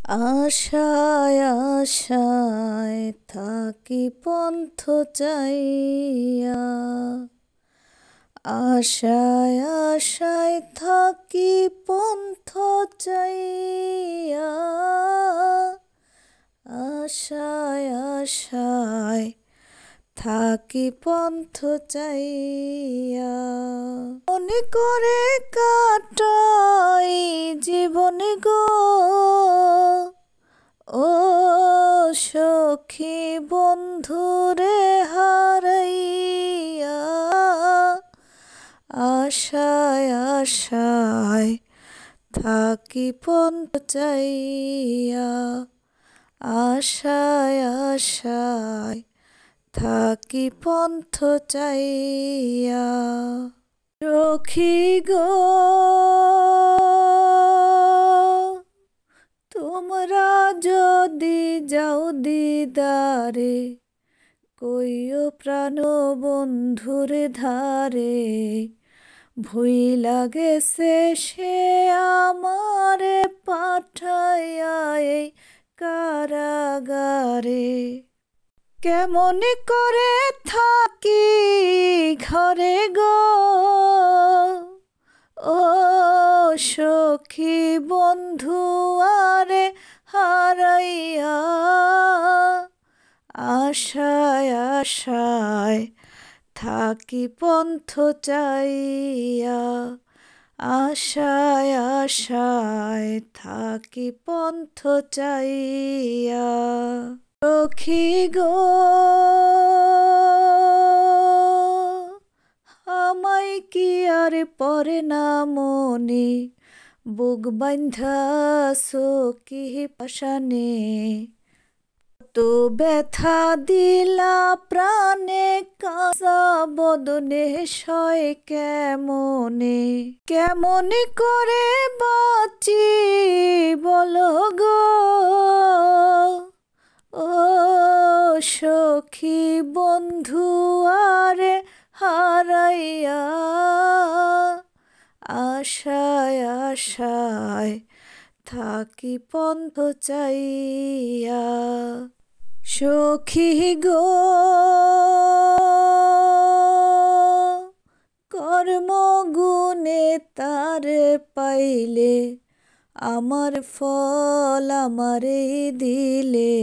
আশায় আশায় থাকি পন্থ চাইয়া, আশায় আশায় থাকি পন্থ চাইয়া, আশায় আশায় থাকি পন্থ চাইয়া। মনে করে কাটাই জীবন গো, ও সখী বন্ধুরে হারাইয়া, আশায় আশায় থাকি পন্থ চাইয়া, আশায় আশায় থাকি পন্থ চাইয়া। সখী গো তোমরা যদি যাও দিদারে, কইও প্রাণ বন্ধুর ধারে, ভুইলা গেছে সে আমারে পাঠাইয়া এই কারাগারে। কেমন করে থাকি ঘরে গো, ও সখী বন্ধু আরে হারাইয়া, আশায় আশায় থাকি পন্থ চাইয়া, আশায় আশায় থাকি পন্থ চাইয়া। সখী গো আমায় কি আর পরে না মনে, বুক বান্ধা সখী পাশানে, তো ব্যথা দিলা প্রাণে কাঁচা বদনে সয় কেমনে। কেমন করে বাঁচি বলো গো, ও সখী বন্ধু আরে হারাইয়া, আশায় আশায় থাকি পন্থ চাইয়া। সখী গো কর্মগুণে তারে পাইলে, আমার ফল আমারে দিলে,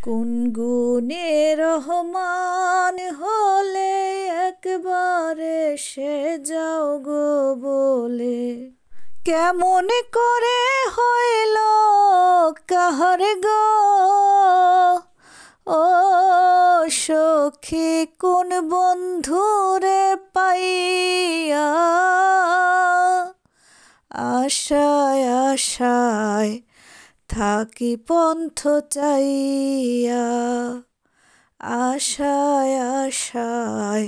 কোন গুণে রহমান হলে একবারে সে যাও গো বলে। কেমন করে হইল কাহার গো, ও সখী কোন বন্ধুরে পাইয়া, আশায় আশায় থাকি পন্থ চাইয়া, আশায় আশায়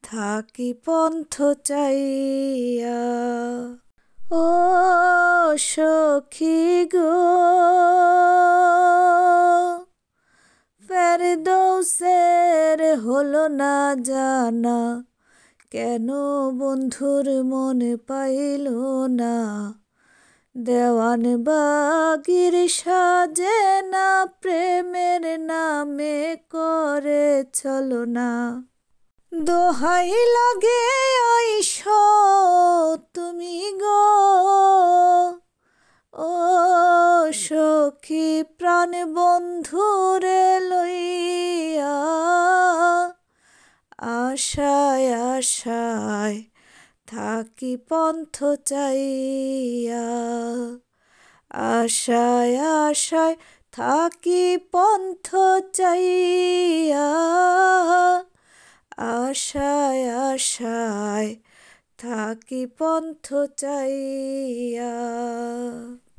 থাকি পন্থ চাইয়া। ও সখী গো ফেরদৌসের হলো না জানা, কেন বন্ধুর মন পাইল না, দেওয়ান বাগির সাজে না, প্রেমের নামে করে চলো না। দোহাই লাগে আইস তুমি গো, ও সখী প্রাণ বন্ধুরে লইয়া, আশায় আশায় থাকি পন্থ চাইয়া, আশায় আশায় থাকি পন্থ চাইয়া, আশায় আশায় থাকি পন্থ চাইয়া।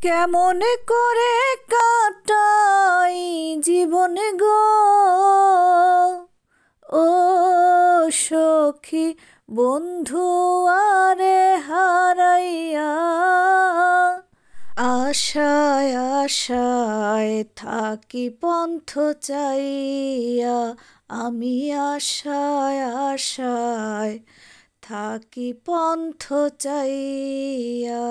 কেমন করে কাটাই জীবন গো, ও সখী বন্ধু আরে হারাইয়া, আশায় আশায় থাকি পন্থ চাইয়া, আমি আশায় আশায় থাকি পন্থ চাইয়া।